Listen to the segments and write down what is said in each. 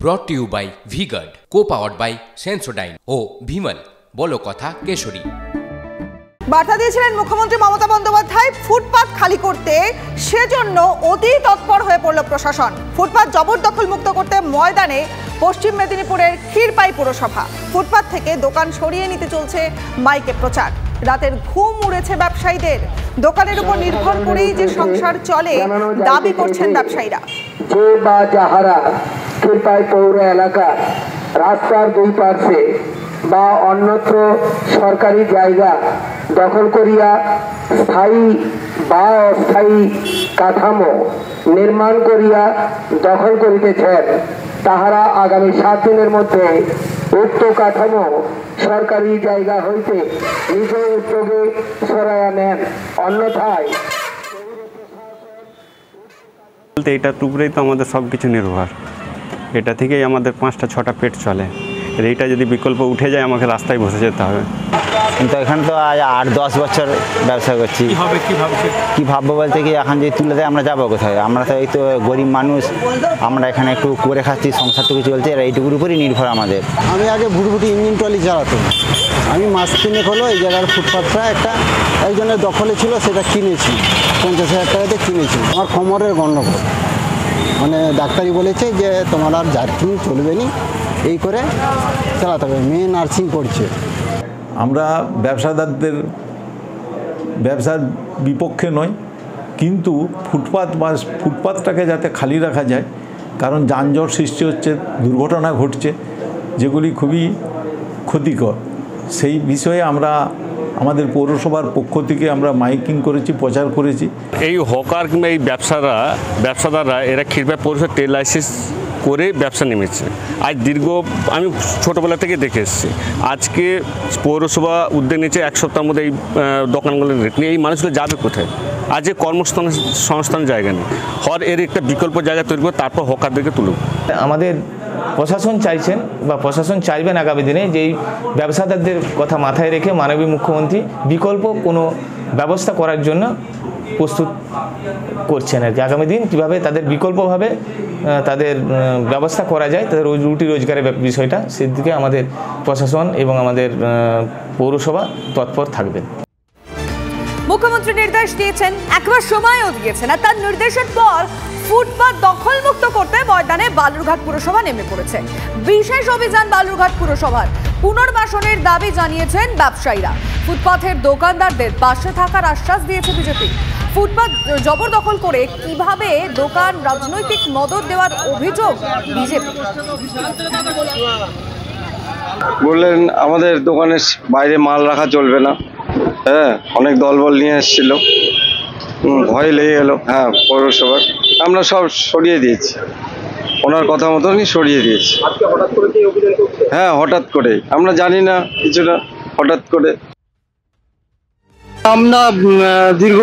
ব্রট to you by V-Guard, co-powered by Sensodyne ও ভিমল বলো কথা কেশরী। বার্তা দিয়েছিলেন মুখ্যমন্ত্রী মমতা বন্দ্যোপাধ্যায়। ফুটপাত খালি করতে সেজন্য অতি তৎপর হয়ে পড়ল প্রশাসন। ফুটপাত জবরদখল মুক্ত করতে ময়দানে পশ্চিম মেদিনীপুরের ক্ষীরপাই পুরসভা। ফুটপাত থেকে দোকান সরিয়ে নিতে চলছে মাইকে প্রচার। রাতের ঘুম উড়েছে ব্যবসায়ীদের। দোকানের উপর নির্ভর করেই যে সংসার চলে দাবি করছেন ব্যবসায়ীরা। যে বা যাহারা ক্ষীরপাই পৌর এলাকা রাস্তার দুই পাশে বা অন্যত্র সরকারি জায়গা দখল করিয়া স্থায়ী বা অস্থায়ী কাঠামো নির্মাণ করিয়া দখল করিতেছেন, তাহারা আগামী 7 দিনের মধ্যে উক্ত কাঠামো সরকারি জায়গা হইতে নিজ উদ্যোগে সরাইয়া নেন, অন্যথায় এটার উপরেই তো আমাদের সব কিছু নির্ভর। এটা থেকেই আমাদের 5টা-6টা পেট চলে। এইটা যদি বিকল্প উঠে যায় আমাকে রাস্তায় বসে যেতে হবে। কিন্তু এখানে তো আজ 8-10 বছর ব্যবসা করছি। কী ভাববো বলতে কি, এখন যদি তুলে দেয় আমরা যাবো কোথায়? আমরা তো এই তো গরিব মানুষ, আমরা এখানে একটু করে খাচ্ছি, সংসারটুকু চলছে, আর এইটুকুর উপরই নির্ভর আমাদের। আমি আগে ভুটভুটি ইঞ্জিন ট্রলি চালাতাম। আমি মাস 3 হলো এই জায়গার ফুটপাথটা একজনের দখলে ছিল, সেটা কিনেছি 50,000 টাকাতে কিনেছি। আমার কোমরের গণ্ডগোল, মানে ডাক্তারি বলেছে যে তোমার আর জার্কিং চলবে না, এই করে চালাতে হবে। মেয়ে নার্সিং করছে। আমরা ব্যবসাদারদের ব্যবসার বিপক্ষে নয়, কিন্তু ফুটপাতটাকে যাতে খালি রাখা যায়, কারণ যানজট সৃষ্টি হচ্ছে, দুর্ঘটনা ঘটছে, যেগুলি খুবই ক্ষতিকর। সেই বিষয়ে আমরা আমাদের পৌরসভার পক্ষ থেকে আমরা মাইকিং করেছি, প্রচার করেছি। এই হকার কিংবা এই ব্যবসাদাররা এরা ক্ষীরপাই পৌরসভার ট্রেড লাইসেন্স করে ব্যবসা নেমেছে। আজ আমি ছোটোবেলা থেকে দেখে এসেছি। আজকে পৌরসভা উদ্যোগ নিয়েছে 1 সপ্তাহের মধ্যে এই দোকানগুলো রেট নিয়ে। এই মানুষগুলো যাবে কোথায়? আজ যে কর্মসংস্থান জায়গা নেই, এর একটা বিকল্প জায়গা তৈরি করে তারপর হকারদেরকে তুলুক। আমাদের প্রশাসন চাইছেন বা প্রশাসন চাইবেন আগামী দিনে যে এই ব্যবসাদারদের কথা মাথায় রেখে মাননীয় মুখ্যমন্ত্রী বিকল্প কোনো ব্যবস্থা করার জন্য প্রস্তুত করছেন আর কি। আগামী দিন কীভাবে তাদের বিকল্পভাবে তাদের ব্যবস্থা করা যায়, তাদের রুটি রোজগারের বিষয়টা, সেদিকে আমাদের প্রশাসন এবং আমাদের পৌরসভা তৎপর থাকবেন। মুখ্যমন্ত্রী নির্দেশ দিয়েছেন, একবার সময়ও দিয়েছেন, আর তার নির্দেশের পর ফুটপাত দখলমুক্ত করতে ময়দানে বালুরঘাট পুরসভা নেমে পড়েছে। বিশেষ অভিযান বালুরঘাট পুরসভার। পুনর্বাসনের দাবি জানিয়েছেন ব্যবসায়ীরা। ফুটপাথের দোকানদারদের পাশে থাকার আশ্বাস দিয়েছে বিজেপি। ফুটপাত জবরদখল করে কিভাবে দোকান রাজনৈতিক মদত দেওয়ার অভিযোগ বিজেপি। বললেন আমাদের দোকানের বাইরে মাল রাখা চলবে না। হ্যাঁ, অনেক দলবল নিয়ে এসেছিল, ভয় লেগে গেল। হ্যাঁ, পৌরসভার আমরা সব সরিয়ে দিয়েছি, ওনার কথা মতনই সরিয়ে দিয়েছি। হ্যাঁ, হঠাৎ করে, আমরা জানি না কিছুটা, হঠাৎ করে। আমরা দীর্ঘ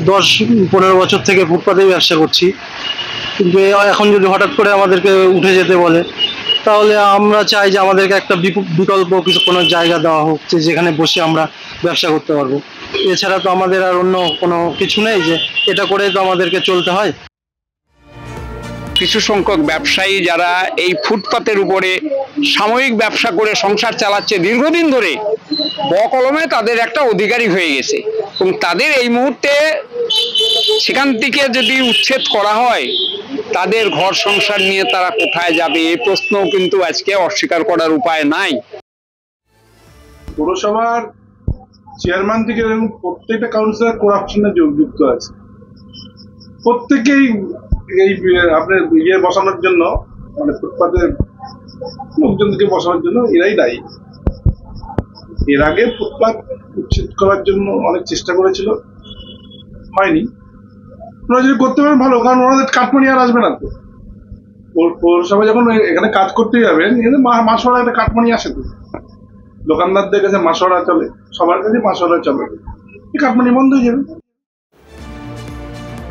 10-15 বছর থেকে ফুটপাতেই ব্যবসা করছি, কিন্তু এখন যদি হঠাৎ করে আমাদেরকে উঠে যেতে বলে, তাহলে আমরা চাই যে আমাদেরকে একটা বিকল্প কোনো জায়গা দেওয়া হোক, যেখানে বসে আমরা ব্যবসা করতে পারবো। এছাড়া তো আমাদের আর অন্য কোনো কিছু নেই, যে এটা করে তো আমাদেরকে চলতে হয়। কিছু সংখ্যক ব্যবসায়ী যারা এই ফুটপাতের উপরে সাময়িক ব্যবসা করে সংসার চালাচ্ছে দীর্ঘদিন ধরে, বকলমে তাদের একটা অধিকারী হয়ে গেছে, এবং তাদের এই মুহূর্তে সেখান থেকে যদি উচ্ছেদ করা হয়, তাদের ঘর সংসার নিয়ে তারা কোথায় যাবে, এই প্রশ্নও কিন্তু আজকে অস্বীকার করার উপায় নাই। পৌরসভার চেয়ারম্যান থেকে প্রত্যেকটা কাউন্সিলর করাপশনে যুক্ত আছে। প্রত্যেকেই এই আপনার বসানোর জন্য, মানে ফুটপাতের লোকজনকে বসানোর জন্য এরাই দায়ী। এর আগে ফুটপাত উচ্ছেদ করার জন্য অনেক চেষ্টা করেছিল, হয়নি। ওরা যদি করতে পারেন ভালো, কারণ ওনাদের কাঠমানি আর আসবে না তো। পৌরসভা যখন এখানে কাজ করতে যাবেন, মাসোয়ারা একটা কাঠমানি আসে তো। দোকানদারদের কাছে মাসোয়ারা চলে, সবার কাছে মাসোয়ারা চলে, কাঠমানি বন্ধ হয়ে যাবে।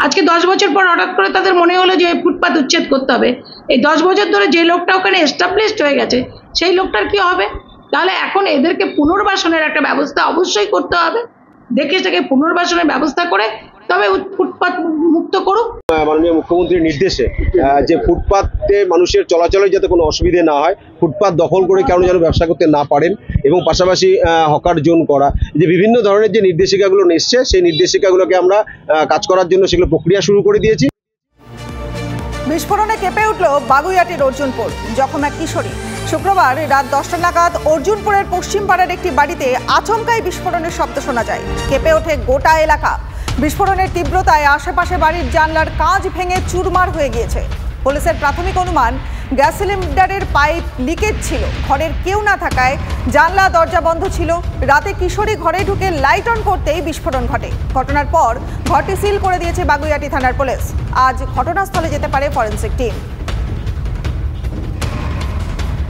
আজকে 10 বছর পর হঠাৎ করে তাদের মনে হলো যে ফুটপাত উচ্ছেদ করতে হবে। এই 10 বছর ধরে যে লোকটা ওখানে এস্টাবলিশড হয়ে গেছে, সেই লোকটার কি হবে? তাহলে এখন এদেরকে পুনর্বাসনের একটা ব্যবস্থা অবশ্যই করতে হবে। দেখে সেটাকে পুনর্বাসনের ব্যবস্থা করে তবে ফুটপাত মুক্ত করুক। মাননীয় মুখ্যমন্ত্রীর নির্দেশে যে ফুটপাতে মানুষের চলাচলে যাতে কোনো অসুবিধে না হয়, ফুটপাত দখল করে কেউ যেন ব্যবসা করতে না পারেন, এবং পাশাপাশি হকার জোন করা, যে বিভিন্ন ধরনের যে নির্দেশিকাগুলো এসছে সেই নির্দেশিকাগুলোকে আমরা কাজ করার জন্য সেগুলো প্রক্রিয়া শুরু করে দিয়েছি। বিস্ফোরণে কেঁপে উঠল বাগুইআটির অর্জুনপুর, জখম এক কিশোরী। শুক্রবার রাত 10টা নাগাদ অর্জুনপুরের পশ্চিম পাড়ার একটি বাড়িতে আচমকাই বিস্ফোরণের শব্দ শোনা যায়। কেঁপে ওঠে গোটা এলাকা। বিস্ফোরণের তীব্রতায় আশেপাশে বাড়ির জানলার কাঁচ ভেঙে চুরমার হয়ে গিয়েছে। পুলিশের প্রাথমিক অনুমান, গ্যাস সিলিন্ডারের পাইপ লিকেজ ছিল। ঘরের কেউ না থাকায় জানলা দরজা বন্ধ ছিল। রাতে কিশোরী ঘরে ঢুকে লাইট অন করতেই বিস্ফোরণ ঘটে। ঘটনার পর ঘরটি সিল করে দিয়েছে বাগুইআটি থানার পুলিশ। আজ ঘটনাস্থলে যেতে পারে ফরেনসিক টিম।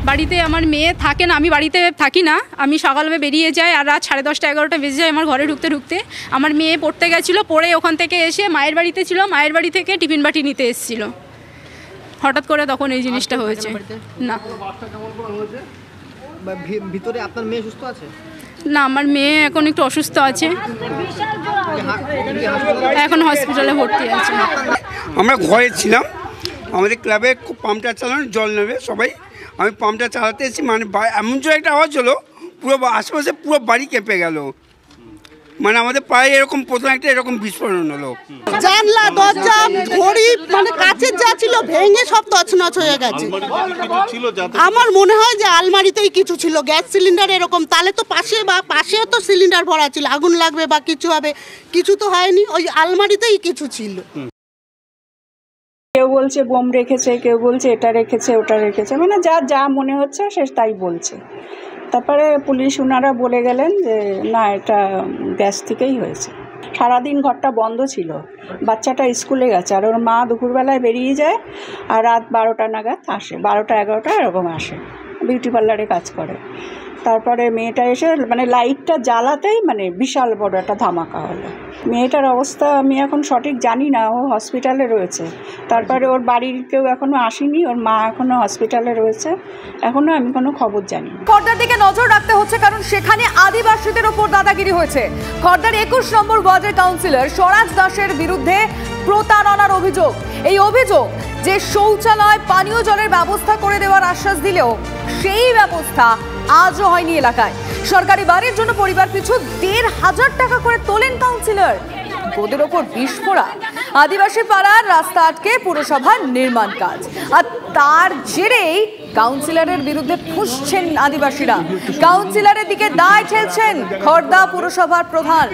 বাড়িতে আমার মেয়ে থাকে না, আমি বাড়িতে থাকি না, আমি সকালবেলা বেরিয়ে যাই আর রাত 10:30 11টা বেজে যায় আমার ঘরে ঢুকতে। আমার মেয়ে পড়তে গেছিলো, পড়ে ওখান থেকে এসে মায়ের বাড়িতে ছিল, মায়ের বাড়ি থেকে টিফিন বাটি নিতে এসেছিল। হঠাৎ করে তখন এই জিনিসটা হয়েছে। না, ভিতরে আপনার মেয়ে সুস্থ আছে? না, আমার মেয়ে এখন একটু অসুস্থ আছে, এখন হসপিটালে ভর্তি আছে। আমরা ঘরে ছিলাম, আমাদের ক্লাবে পাম্পটা চালানো, জল নেবে সবাই, আমি পাম্পটা চালাতে এসেছি, মানে এমন জোরে একটা আওয়াজ হলো, পুরো আশেপাশে পুরো বাড়ি কেঁপে গেল। মানে আমাদের পায়ে এরকম প্রথম একটা এরকম বিস্ফোরণ হলো। জানলা দরজা ঘড়ি মানে কাচের যা ছিল ভেঙে সব তছনছ হয়ে গেছে। আমার মনে হয় যে আলমারিতেই কিছু ছিল, গ্যাস সিলিন্ডার এরকম, তাহলে তো পাশেও তো সিলিন্ডার ভরা ছিল, আগুন লাগবে বা কিছু হবে, কিছু তো হয়নি, ওই আলমারিতেই কিছু ছিল। কেউ বলছে বোম রেখেছে, কেউ বলছে এটা রেখেছে ওটা রেখেছে, মানে যা মনে হচ্ছে সে তাই বলছে। তারপরে পুলিশ ওনারা বলে গেলেন যে না, এটা গ্যাস থেকেই হয়েছে। সারাদিন ঘরটা বন্ধ ছিল, বাচ্চাটা স্কুলে গেছে, আর ওর মা দুপুরবেলায় বেরিয়ে যায় আর রাত 12টা নাগাদ আসে, 12টা 11টা এরকম আসে, বিউটি পার্লারে কাজ করে। তারপরে মেয়েটা এসে মানে লাইটটা জ্বালাতেই মানে বিশাল বড় একটা ধামাকা হলো। মেয়েটার অবস্থা আমি এখন সঠিক জানি না, ও হসপিটালে রয়েছে। তারপরে ওর বাড়ির কেউ এখনও আসেনি, ওর মা এখনও হসপিটালে রয়েছে, এখনও আমি কোনো খবর জানি না। খড়দার দিকে নজর রাখতে হচ্ছে, কারণ সেখানে আদিবাসীদের ওপর দাদাগিরি হয়েছে। খড়দার 21 নম্বর ওয়ার্ডের কাউন্সিলর স্বরাজ দাসের বিরুদ্ধে প্রতারণার অভিযোগ। এই অভিযোগ যে শৌচালয় পানীয় জলের ব্যবস্থা করে দেওয়ার আশ্বাস দিলেও সেই ব্যবস্থা আজও হয়নি এলাকায়। সরকারি বাড়ির জন্য পরিবার পিছু 1,500 টাকা করে তোলেন কাউন্সিলর। গোদের ওপর বিস্ফোরা, আদিবাসী পাড়ার রাস্তা আটকে পুরসভার নির্মাণ কাজ, আর তার জেরেই কাউন্সিলরের বিরুদ্ধে ফুঁসছেন আদিবাসীরা। কাউন্সিলরের দিকে দায় ঠেলছেন খড়দা পুরসভার প্রধান,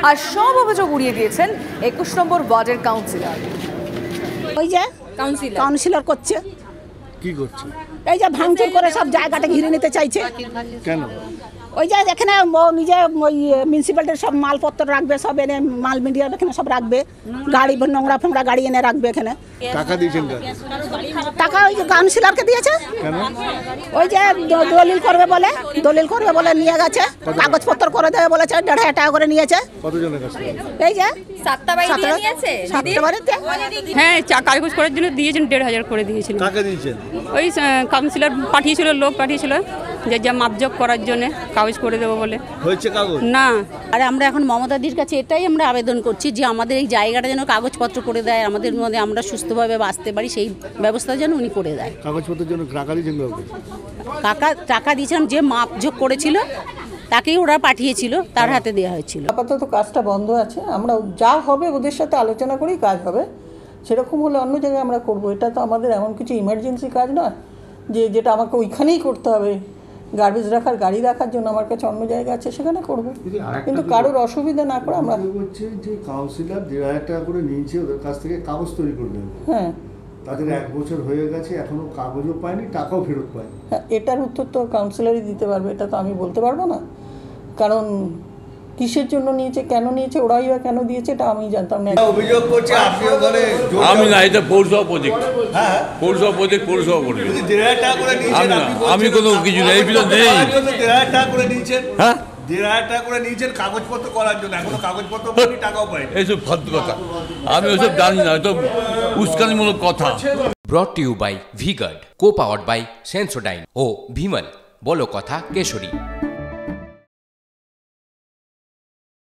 আর সব অভিযোগ উড়িয়ে দিয়েছেন 21 নম্বর ওয়ার্ডের কাউন্সিলর। ওই যে কাউন্সিলর করছে, কি করছে? এই যে ভাঙচুর করে সব জায়গাটা ঘিরে নিতে চাইছে। কেন? ওই যে এখানে নিজে ওই মিউনিসিপ্যালিটির সব মালপত্র রাখবে, সব এনে মাল মিডিয়া এখানে সব রাখবে, গাড়ি নোংরা ফোংরা গাড়ি এনে রাখবে এখানে। টাকা দিয়েছেন? টাকা ওই যে কাউন্সিলরকে দিয়েছে। কেন? ওই যে দলিল করবে বলে নিয়ে গেছে, কাগজপত্র করে দেবে বলেছে, 1,500 টাকা করে নিয়েছে। কতজনের কাছে? এই যে 7টা বাড়িতে। হ্যাঁ, কাগজ করার জন্য দিয়েছেন, 1,500 করে দিয়েছিল। কাকে দিয়েছেন? ওই কাউন্সিলর পাঠিয়েছিল, লোক পাঠিয়েছিল যে যা মাপজোক করার জন্য কাগজ করে দেবো বলে। হয়েছে কাগজ? না, আর আমরা এখন মমতাদির কাছে এটাই আমরা আবেদন করছি যে আমাদের এই জায়গাটা যেন কাগজপত্র করে দেয়, আমাদের মধ্যে আমরা সুস্থভাবে বাঁচতে পারি, সেই ব্যবস্থা যেন উনি করে দেয়। কাগজপত্রের জন্য টাকা দিয়েছেন? টাকা দিয়েছিলাম, যে মাপজোক করেছিল তাকেই ওরা পাঠিয়েছিল, তার হাতে দেওয়া হয়েছিল। আপাতত কাজটা বন্ধ আছে, আমরা যা হবে ওদের সাথে আলোচনা করেই কাজ হবে, সেরকম হলে অন্য জায়গায় আমরা করব। এটা তো আমাদের এমন কিছু ইমার্জেন্সি কাজ নয় যেটা আমাকে ওইখানেই করতে হবে। গার্বেজ রাখার গাড়ি রাখার জন্য আমার কাছে অন্য জায়গা আছে, সেখানে করব, কিন্তু কারোর অসুবিধা না করে আমরা। বলছি যে কাউন্সিলর 1,500 টাকা করে নিয়েছে ওদের কাছ থেকে, কাগজ তৈরি করবেন। হ্যাঁ, তাদের 1 বছর হয়ে গেছে, এখনো কাগজও পায়নি, টাকাও ফেরত পায়নি। হ্যাঁ, এটার উত্তর তো কাউন্সিলরই দিতে পারবে, এটা তো আমি বলতে পারবো না। কারণ কিসের জন্য নিয়েছে, কেন নিয়েছে, ওরাই বা কেন দিয়েছে, এটা আমি জানতাম না। অভিযোগ করছে আপনি ওখানে। আমি না, এটা পৌরসভা প্রজেক্ট। হ্যাঁ, পৌরসভা প্রজেক্ট, পৌরসভা করবে। 1,500 টাকা করে নিয়েছেন, আমি কোনো কিছু নেই, 1,500 টাকা করে নিয়েছেন। হ্যাঁ, 1,500 টাকা করে নিয়েছেন কাগজপত্র করার জন্য, এখনো কাগজপত্র পাইনি, টাকাও পাইনি। এইসব ফালতু কথা, আমি ওইসব জানি না, তো উস্কানিমূলক কথা। Brought to you by V-Guard, co powered by Sensodyne ও ভিমল, বলো কথা কেশরী।